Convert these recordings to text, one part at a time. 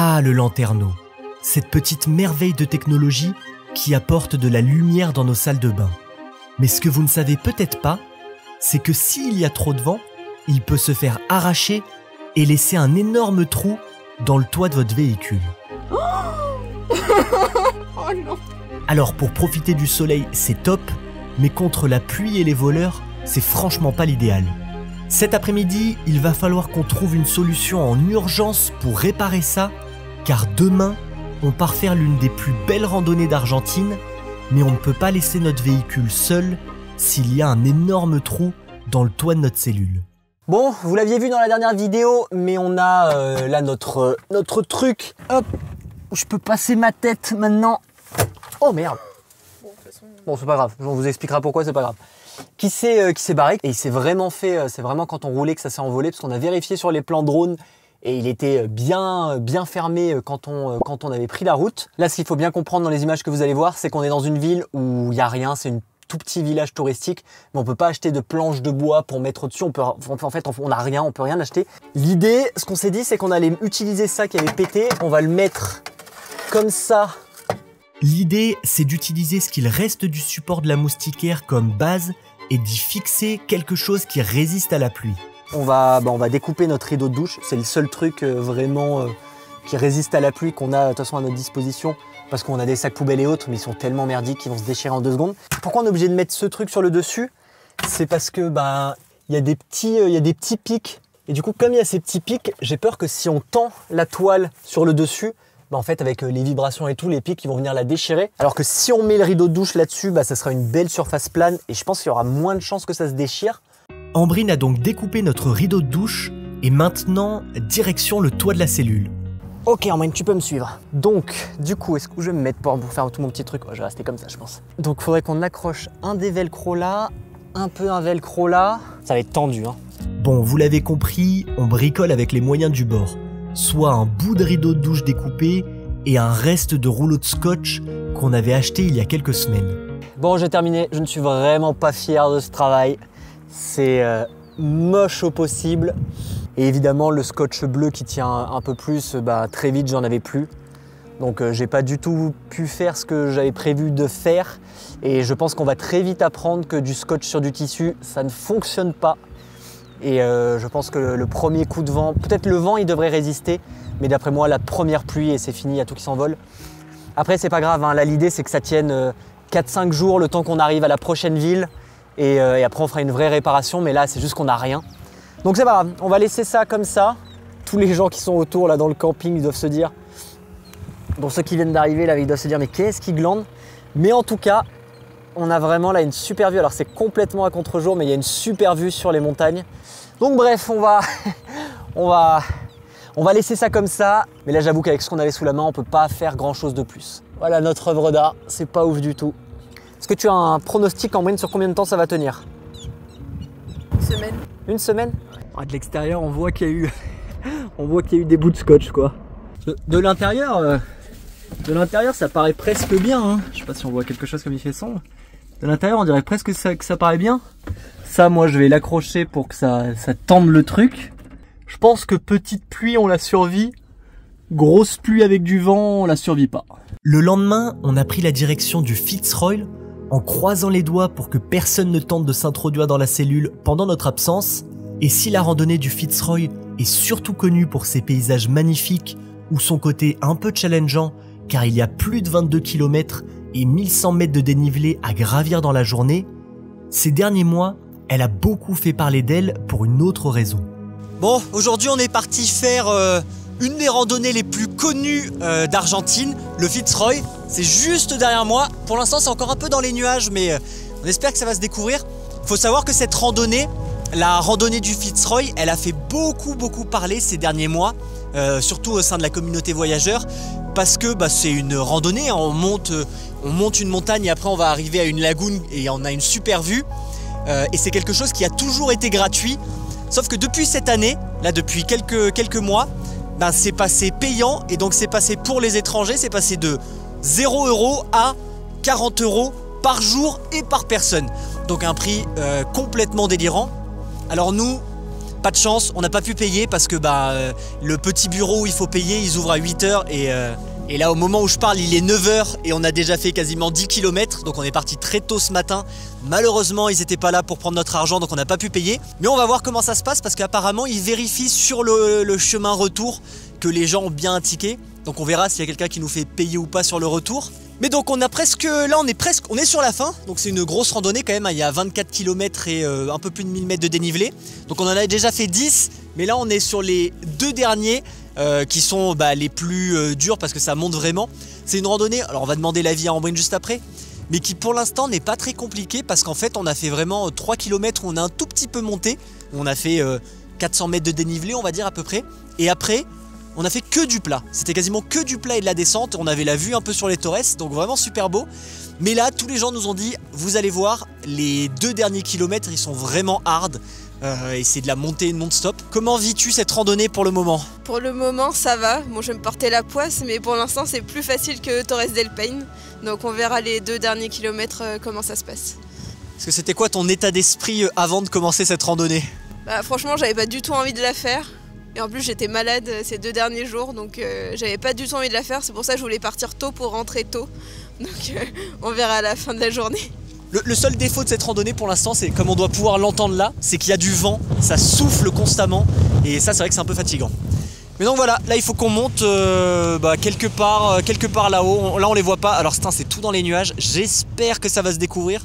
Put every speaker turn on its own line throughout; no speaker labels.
Ah, le lanterneau, cette petite merveille de technologie qui apporte de la lumière dans nos salles de bain. Mais ce que vous ne savez peut-être pas, c'est que s'il y a trop de vent, il peut se faire arracher et laisser un énorme trou dans le toit de votre véhicule.
Oh non.
Alors pour profiter du soleil, c'est top, mais contre la pluie et les voleurs, c'est franchement pas l'idéal. Cet après-midi, il va falloir qu'on trouve une solution en urgence pour réparer ça, car demain, on part faire l'une des plus belles randonnées d'Argentine, mais on ne peut pas laisser notre véhicule seul s'il y a un énorme trou dans le toit de notre cellule.
Bon, vous l'aviez vu dans la dernière vidéo, mais on a là notre truc, hop, où je peux passer ma tête maintenant. Oh merde. Bon, c'est pas grave, on vous expliquera pourquoi, c'est pas grave. Qui s'est barré, et il s'est vraiment fait, c'est vraiment quand on roulait que ça s'est envolé, parce qu'on a vérifié sur les plans drone, et il était bien fermé quand on avait pris la route. Là, ce qu'il faut bien comprendre dans les images que vous allez voir, c'est qu'on est dans une ville où il n'y a rien, c'est un tout petit village touristique, mais on peut pas acheter de planches de bois pour mettre au-dessus, en fait, on n'a rien, on peut rien acheter. L'idée, ce qu'on s'est dit, c'est qu'on allait utiliser ça qui avait pété, on va le mettre comme ça.
L'idée, c'est d'utiliser ce qu'il reste du support de la moustiquaire comme base et d'y fixer quelque chose qui résiste à la pluie.
On va découper notre rideau de douche, c'est le seul truc vraiment qui résiste à la pluie qu'on a de toute façon à notre disposition, parce qu'on a des sacs poubelles et autres, mais ils sont tellement merdiques qu'ils vont se déchirer en 2 secondes. Pourquoi on est obligé de mettre ce truc sur le dessus? C'est parce que il y a des petits pics, et du coup comme il y a ces petits pics, j'ai peur que si on tend la toile sur le dessus, en fait avec les vibrations et tout, les pics ils vont venir la déchirer. Alors que si on met le rideau de douche là-dessus, ça sera une belle surface plane, et je pense qu'il y aura moins de chances que ça se déchire.
Ambrine a donc découpé notre rideau de douche et maintenant, direction le toit de la cellule.
Ok Ambrine, tu peux me suivre. Donc, du coup, est-ce que je vais me mettre pour faire tout mon petit truc? Je vais rester comme ça, je pense. Donc, il faudrait qu'on accroche un des velcro là, un velcro là. Ça va être tendu, hein.
Bon, vous l'avez compris, on bricole avec les moyens du bord. Soit un bout de rideau de douche découpé et un reste de rouleau de scotch qu'on avait acheté il y a quelques semaines.
Bon, j'ai terminé. Je ne suis vraiment pas fier de ce travail. C'est moche au possible. Et évidemment, le scotch bleu qui tient un peu plus, très vite, j'en avais plus. Donc, j'ai pas du tout pu faire ce que j'avais prévu de faire. Et je pense qu'on va très vite apprendre que du scotch sur du tissu, ça ne fonctionne pas. Et je pense que le premier coup de vent, peut-être le vent, il devrait résister. Mais d'après moi, la première pluie, et c'est fini, il y a tout qui s'envole. Après, c'est pas grave, hein. Là, l'idée, c'est que ça tienne 4-5 jours, le temps qu'on arrive à la prochaine ville. Et après, on fera une vraie réparation. Mais là, c'est juste qu'on n'a rien. Donc, c'est pas grave. On va laisser ça comme ça. Tous les gens qui sont autour, là, dans le camping, ils doivent se dire... Pour ceux qui viennent d'arriver, là, ils doivent se dire, mais qu'est-ce qui glande? Mais en tout cas, on a vraiment là une super vue. Alors, c'est complètement à contre-jour, mais il y a une super vue sur les montagnes. Donc, bref, on va laisser ça comme ça. Mais là, j'avoue qu'avec ce qu'on avait sous la main, on peut pas faire grand-chose de plus. Voilà notre œuvre d'art. C'est pas ouf du tout. Est-ce que tu as un pronostic, Ambrine, sur combien de temps ça va tenir?
Une semaine.
Une semaine? De l'extérieur, on voit qu'il y a eu des bouts de scotch, quoi. De l'intérieur, ça paraît presque bien. Hein. Je sais pas si on voit quelque chose comme il fait sombre. De l'intérieur, on dirait presque que ça paraît bien. Ça, moi, je vais l'accrocher pour que ça tende le truc. Je pense que petite pluie, on la survit. Grosse pluie avec du vent, on la survit pas.
Le lendemain, on a pris la direction du Fitzroy en croisant les doigts pour que personne ne tente de s'introduire dans la cellule pendant notre absence. Et si la randonnée du Fitzroy est surtout connue pour ses paysages magnifiques ou son côté un peu challengeant, car il y a plus de 22 km et 1100 mètres de dénivelé à gravir dans la journée, ces derniers mois, elle a beaucoup fait parler d'elle pour une autre raison.
Bon, aujourd'hui on est parti faire une des randonnées les plus connues d'Argentine, le Fitzroy. C'est juste derrière moi. Pour l'instant c'est encore un peu dans les nuages, mais on espère que ça va se découvrir. Il faut savoir que cette randonnée, la randonnée du Fitzroy, elle a fait beaucoup parler ces derniers mois, surtout au sein de la communauté voyageur, parce que c'est une randonnée, hein. On monte une montagne et après on va arriver à une lagune et on a une super vue. Et c'est quelque chose qui a toujours été gratuit, sauf que depuis cette année, là depuis quelques mois, c'est passé payant, et donc c'est passé pour les étrangers, c'est passé de 0 € à 40 € par jour et par personne. Donc un prix complètement délirant. Alors nous, pas de chance, on n'a pas pu payer parce que le petit bureau où il faut payer, ils ouvrent à 8h et là au moment où je parle il est 9h et on a déjà fait quasiment 10 km, donc on est parti très tôt ce matin. Malheureusement ils n'étaient pas là pour prendre notre argent, donc on n'a pas pu payer. Mais on va voir comment ça se passe parce qu'apparemment ils vérifient sur le chemin retour que les gens ont bien un ticket. Donc on verra s'il y a quelqu'un qui nous fait payer ou pas sur le retour. Mais donc on est sur la fin, donc c'est une grosse randonnée quand même, il y a 24 km et un peu plus de 1000 mètres de dénivelé. Donc on en a déjà fait 10, mais là on est sur les 2 derniers qui sont les plus durs parce que ça monte vraiment. C'est une randonnée, alors on va demander l'avis à Ambrine juste après, mais qui pour l'instant n'est pas très compliquée parce qu'en fait on a fait vraiment 3 km où on a un tout petit peu monté, on a fait 400 mètres de dénivelé on va dire à peu près, et après on a fait que du plat, c'était quasiment que du plat et de la descente, on avait la vue un peu sur les Torres, donc vraiment super beau. Mais là tous les gens nous ont dit, vous allez voir, les 2 derniers kilomètres ils sont vraiment hard et c'est de la montée non-stop. Comment vis-tu cette randonnée pour le moment?
Pour le moment, ça va. Bon, je vais me porter la poisse, mais pour l'instant, c'est plus facile que Torres del Paine. Donc on verra les 2 derniers kilomètres comment ça se passe.
Parce que c'était quoi ton état d'esprit avant de commencer cette randonnée?
Franchement, j'avais pas du tout envie de la faire. Et en plus, j'étais malade ces 2 derniers jours, donc j'avais pas du tout envie de la faire. C'est pour ça que je voulais partir tôt pour rentrer tôt. Donc on verra à la fin de la journée.
Le seul défaut de cette randonnée pour l'instant, c'est comme on doit pouvoir l'entendre là, c'est qu'il y a du vent, ça souffle constamment et ça c'est vrai que c'est un peu fatigant. Mais donc voilà, là il faut qu'on monte quelque part là-haut, là on les voit pas, alors c'est tout dans les nuages, j'espère que ça va se découvrir,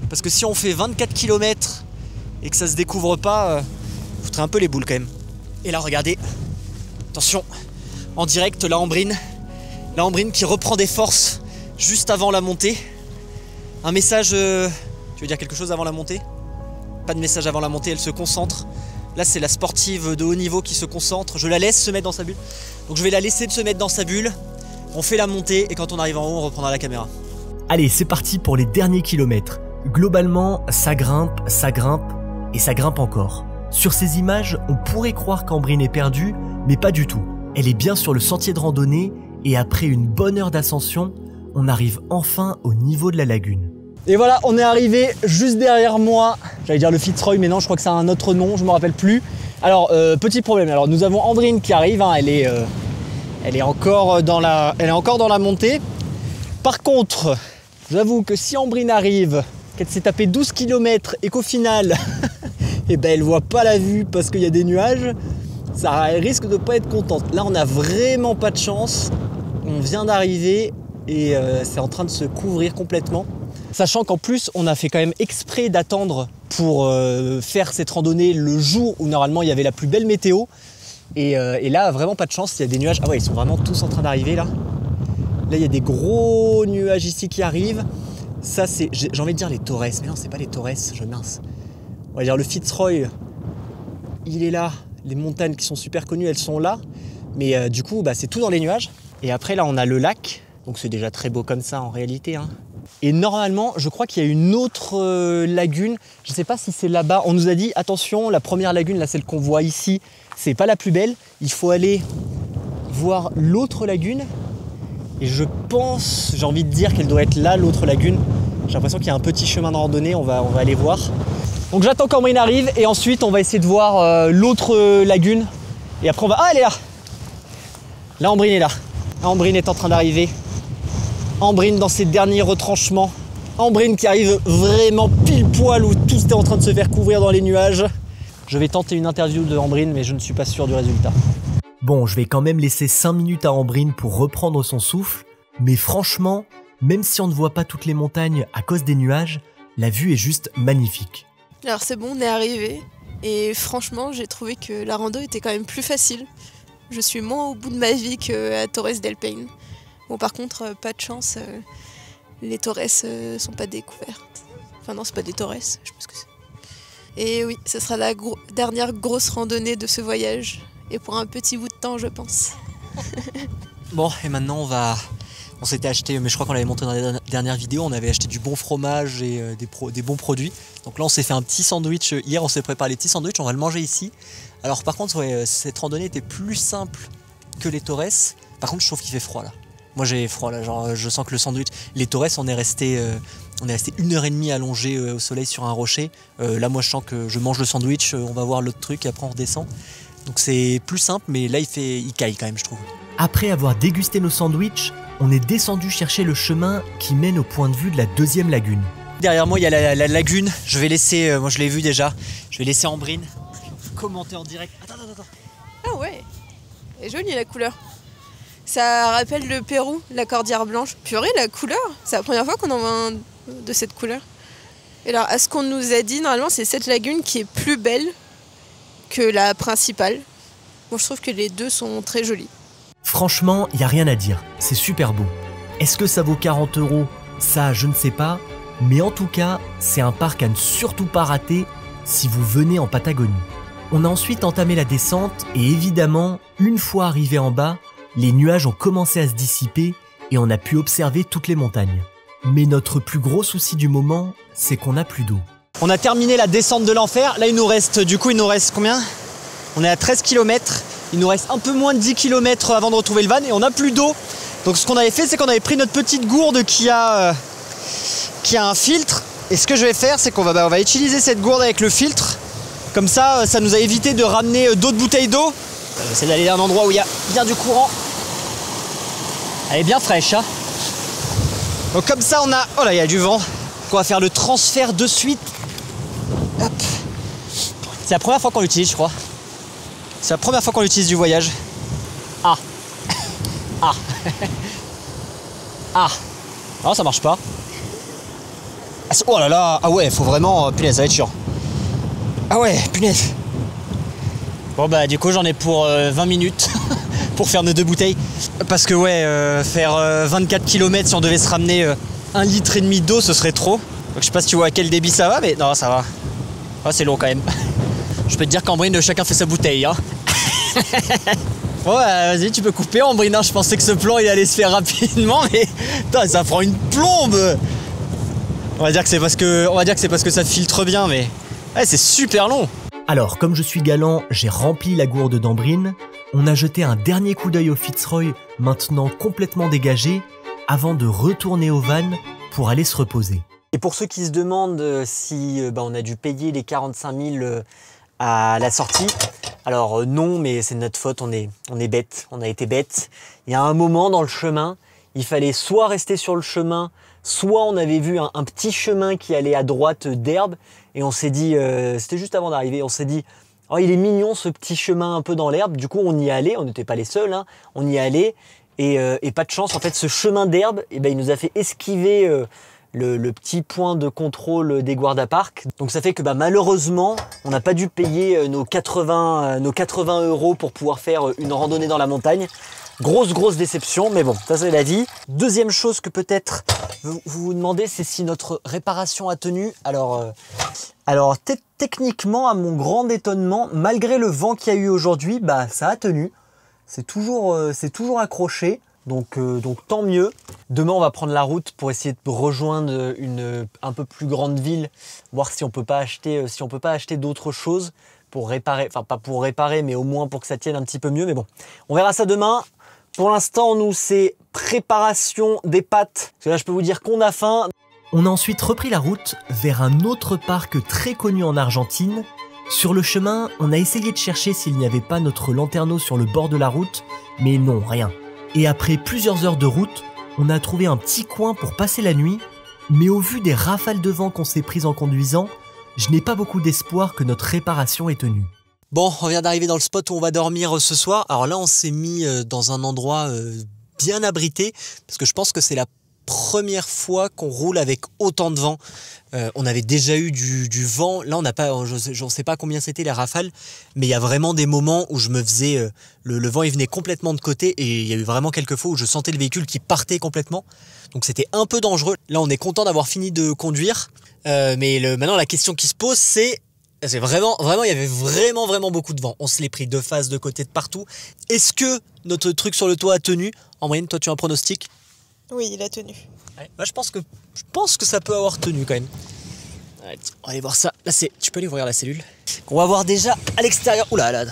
parce que si on fait 24 km et que ça se découvre pas, foutrait un peu les boules quand même. Et là regardez, attention, en direct la Ambrine qui reprend des forces juste avant la montée. Un message, tu veux dire quelque chose avant la montée? Pas de message avant la montée, elle se concentre. Là c'est la sportive de haut niveau qui se concentre, je la laisse se mettre dans sa bulle. Donc je vais la laisser se mettre dans sa bulle, on fait la montée et quand on arrive en haut on reprendra la caméra.
Allez, c'est parti pour les derniers kilomètres. Globalement, ça grimpe et ça grimpe encore. Sur ces images, on pourrait croire qu'Ambrine est perdue, mais pas du tout. Elle est bien sur le sentier de randonnée et après une bonne heure d'ascension, on arrive enfin au niveau de la lagune.
Et voilà, on est arrivé juste derrière moi. J'allais dire le Fitzroy, mais non, je crois que c'est un autre nom, je me rappelle plus. Alors, petit problème. Alors, nous avons Ambrine qui arrive, hein, elle est encore dans la montée. Par contre, j'avoue que si Ambrine arrive, qu'elle s'est tapé 12 km et qu'au final, elle voit pas la vue parce qu'il y a des nuages, elle risque de pas être contente. Là, on n'a vraiment pas de chance. On vient d'arriver et c'est en train de se couvrir complètement. Sachant qu'en plus, on a fait quand même exprès d'attendre pour faire cette randonnée le jour où normalement il y avait la plus belle météo. Et là, vraiment pas de chance, il y a des nuages. Ah ouais, ils sont vraiment tous en train d'arriver là. Là, il y a des gros nuages ici qui arrivent. Ça, c'est, j'ai envie de dire les Torres. Mais non, c'est pas les Torres, je mince. On va dire le Fitzroy, il est là. Les montagnes qui sont super connues, elles sont là. Mais du coup, c'est tout dans les nuages. Et après, là, on a le lac. Donc c'est déjà très beau comme ça en réalité, hein. Et normalement, je crois qu'il y a une autre lagune. Je ne sais pas si c'est là-bas. On nous a dit, attention, la première lagune, là, celle qu'on voit ici, c'est pas la plus belle. Il faut aller voir l'autre lagune. Et je pense, j'ai envie de dire qu'elle doit être là, l'autre lagune. J'ai l'impression qu'il y a un petit chemin de randonnée, on va aller voir. Donc j'attends qu'Ambrine arrive et ensuite on va essayer de voir l'autre lagune. Et après on va... Ah, elle est là! Là, Ambrine est là. Ambrine est en train d'arriver. Ambrine dans ses derniers retranchements. Ambrine qui arrive vraiment pile poil où tout était en train de se faire couvrir dans les nuages. Je vais tenter une interview de Ambrine, mais je ne suis pas sûr du résultat.
Bon, je vais quand même laisser 5 minutes à Ambrine pour reprendre son souffle, mais franchement, même si on ne voit pas toutes les montagnes à cause des nuages, la vue est juste magnifique.
Alors c'est bon, on est arrivé. Et franchement, j'ai trouvé que la rando était quand même plus facile. Je suis moins au bout de ma vie qu'à Torres del Paine. Bon, par contre, pas de chance, les Torres sont pas découvertes. Enfin non, c'est pas des Torres, je sais pas ce que c'est. Et oui, ce sera la dernière grosse randonnée de ce voyage. Et pour un petit bout de temps, je pense.
Bon, et maintenant on s'était acheté, mais je crois qu'on l'avait montré dans les dernières vidéos, on avait acheté du bon fromage et des bons produits. Donc là on s'est fait un petit sandwich, hier on s'est préparé les petits sandwichs, on va le manger ici. Alors par contre, ouais, cette randonnée était plus simple que les Torres. Par contre je trouve qu'il fait froid là. Moi j'ai froid là, genre je sens que le sandwich, les Torres on est resté On est resté 1h30 allongé au soleil sur un rocher. Là moi je sens que je mange le sandwich, on va voir l'autre truc et après on redescend. Donc c'est plus simple, mais là il caille quand même, je trouve.
Après avoir dégusté nos sandwichs, on est descendu chercher le chemin qui mène au point de vue de la deuxième lagune.
Derrière moi il y a la lagune, je vais laisser, moi je l'ai vu déjà, je vais laisser Ambrine commenter en direct. Attends.
Ah ouais, elle est jolie la couleur. Ça rappelle le Pérou, la cordillère blanche. Purée, la couleur, c'est la première fois qu'on en voit un de cette couleur. Et alors, à ce qu'on nous a dit, normalement, c'est cette lagune qui est plus belle que la principale. Moi, je trouve que les deux sont très jolies.
Franchement, il n'y a rien à dire, c'est super beau. Est-ce que ça vaut 40 €? Ça, je ne sais pas. Mais en tout cas, c'est un parc à ne surtout pas rater si vous venez en Patagonie. On a ensuite entamé la descente et évidemment, une fois arrivé en bas, les nuages ont commencé à se dissiper et on a pu observer toutes les montagnes. Mais notre plus gros souci du moment, c'est qu'on n'a plus d'eau.
On a terminé la descente de l'enfer. Là, il nous reste combien? On est à 13 km. Il nous reste un peu moins de 10 km avant de retrouver le van et on n'a plus d'eau. Donc ce qu'on avait fait, c'est qu'on avait pris notre petite gourde qui a un filtre. Et ce que je vais faire, c'est qu'on va utiliser cette gourde avec le filtre. Comme ça, ça nous a évité de ramener d'autres bouteilles d'eau. On va essayer d'aller à un endroit où il y a bien du courant. Elle est bien fraîche, hein. Donc comme ça, on a... Oh là, il y a du vent. On va faire le transfert de suite. Hop. C'est la première fois qu'on l'utilise, je crois. C'est la première fois qu'on l'utilise du voyage. Ah. Ah. Ah. Non, ça marche pas. Oh là là. Ah ouais, faut vraiment... Punaise, ça va être chiant. Ah ouais, punaise. Bon bah du coup j'en ai pour 20 minutes pour faire nos 2 bouteilles. Parce que ouais, faire 24 km si on devait se ramener 1,5 litre d'eau, ce serait trop. Donc je sais pas si tu vois à quel débit ça va, mais non, ça va. Oh, c'est long quand même. Je peux te dire qu'Ambrine, chacun fait sa bouteille. Hein. Bon, vas-y, tu peux couper Ambrine. Je pensais que ce plan il allait se faire rapidement, mais putain, ça prend une plombe. On va dire que c'est parce que ça filtre bien, mais ouais, c'est super long.
Alors, comme je suis galant, j'ai rempli la gourde d'Ambrine. On a jeté un dernier coup d'œil au Fitzroy, maintenant complètement dégagé, avant de retourner au van pour aller se reposer.
Et pour ceux qui se demandent si on a dû payer les 45 000 à la sortie, alors non, mais c'est de notre faute, on est bête, on a été bête. Il y a un moment dans le chemin, il fallait soit rester sur le chemin, soit on avait vu un petit chemin qui allait à droite d'herbe, et on s'est dit, c'était juste avant d'arriver, on s'est dit, oh, il est mignon ce petit chemin un peu dans l'herbe. Du coup on y allait, on n'était pas les seuls, hein, on y allait, et pas de chance, en fait ce chemin d'herbe, il nous a fait esquiver le petit point de contrôle des guarda-parcs. Donc ça fait que malheureusement, on n'a pas dû payer nos 80 € pour pouvoir faire une randonnée dans la montagne. Grosse déception, mais bon, ça c'est la vie. Deuxième chose que peut-être vous vous demandez, c'est si notre réparation a tenu. Alors techniquement, à mon grand étonnement, malgré le vent qu'il y a eu aujourd'hui, ça a tenu. C'est toujours accroché. Donc tant mieux. Demain on va prendre la route pour essayer de rejoindre une un peu plus grande ville, voir si on peut pas acheter d'autres choses pour réparer, enfin pas pour réparer, mais au moins pour que ça tienne un petit peu mieux. Mais bon, on verra ça demain. Pour l'instant, nous c'est préparation des pâtes. Parce que là je peux vous dire qu'on a faim.
On a ensuite repris la route vers un autre parc très connu en Argentine. Sur le chemin, on a essayé de chercher s'il n'y avait pas notre lanterneau sur le bord de la route, mais non, rien. Et après plusieurs heures de route, on a trouvé un petit coin pour passer la nuit, mais au vu des rafales de vent qu'on s'est prises en conduisant, je n'ai pas beaucoup d'espoir que notre réparation ait tenu.
Bon, on vient d'arriver dans le spot où on va dormir ce soir. Alors là, on s'est mis dans un endroit bien abrité, parce que je pense que c'est la première fois qu'on roule avec autant de vent. On avait déjà eu du vent. Là, on n'a pas, je ne sais pas combien c'était les rafales, mais il y a vraiment des moments où je me faisais... le vent, il venait complètement de côté et il y a eu vraiment quelques fois où je sentais le véhicule qui partait complètement. Donc c'était un peu dangereux. Là, on est content d'avoir fini de conduire. Mais maintenant, la question qui se pose, c'est vraiment, il y avait vraiment beaucoup de vent. On se l'est pris de face, de côté, de partout. Est-ce que notre truc sur le toit a tenu? En moyenne, toi, tu as un pronostic?
Oui, il a tenu.
Ouais, je pense que ça peut avoir tenu quand même. Ouais, on va aller voir ça. Là, tu peux aller ouvrir la cellule. On va voir déjà à l'extérieur. Oula, là,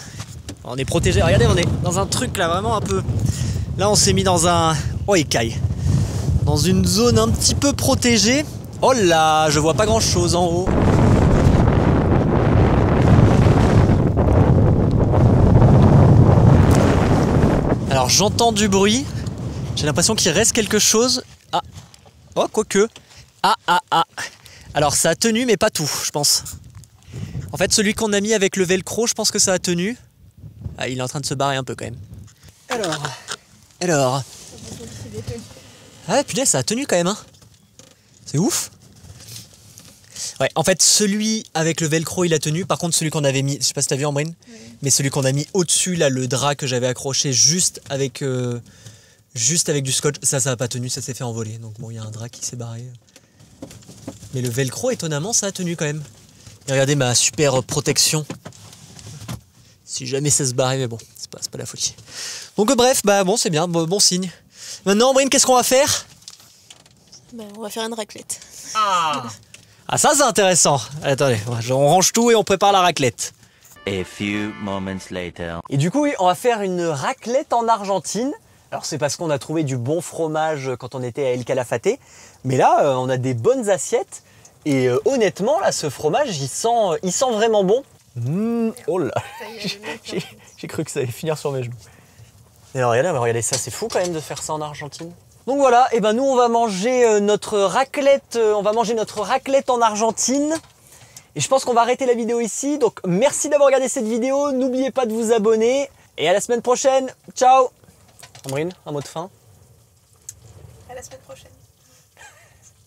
on est protégé. Regardez, on est dans un truc là vraiment un peu. Là, on s'est mis dans un. Oh, il caille. Dans une zone un petit peu protégée. Oh là, je vois pas grand chose en haut. Alors j'entends du bruit. J'ai l'impression qu'il reste quelque chose. Ah. Oh, quoique. Ah. Alors ça a tenu, mais pas tout, je pense. En fait, celui qu'on a mis avec le velcro, je pense que ça a tenu. Ah, il est en train de se barrer un peu quand même. Alors. Ah punaise, ça a tenu quand même, hein. C'est ouf. Ouais, en fait, celui avec le velcro, il a tenu. Par contre, celui qu'on avait mis, je sais pas si t'as vu, Ambrine, mais celui qu'on a mis au-dessus, là, le drap que j'avais accroché juste avec du scotch, ça a pas tenu, ça s'est fait envoler. Donc bon, il y a un drap qui s'est barré. Mais le velcro, étonnamment, ça a tenu quand même. Et regardez ma super protection. Si jamais ça se barrait, mais bon, c'est pas la folie. Donc bref, bah bon, c'est bien, bon signe. Maintenant, Ambrine, qu'est-ce qu'on va faire?
On va faire une raclette.
Ah, ça c'est intéressant. Attendez, on range tout et on prépare la raclette.
A few moments later.
Et du coup, oui, on va faire une raclette en Argentine. Alors c'est parce qu'on a trouvé du bon fromage quand on était à El Calafate. Mais là, on a des bonnes assiettes. Et honnêtement, là, ce fromage, il sent vraiment bon. Oh là, j'ai cru que ça allait finir sur mes genoux. Et alors, regardez ça, c'est fou quand même de faire ça en Argentine. Donc voilà, et ben nous on va manger notre raclette, en Argentine. Et je pense qu'on va arrêter la vidéo ici. Donc merci d'avoir regardé cette vidéo. N'oubliez pas de vous abonner. Et à la semaine prochaine. Ciao. Ambrine, un mot de fin?
À la semaine prochaine.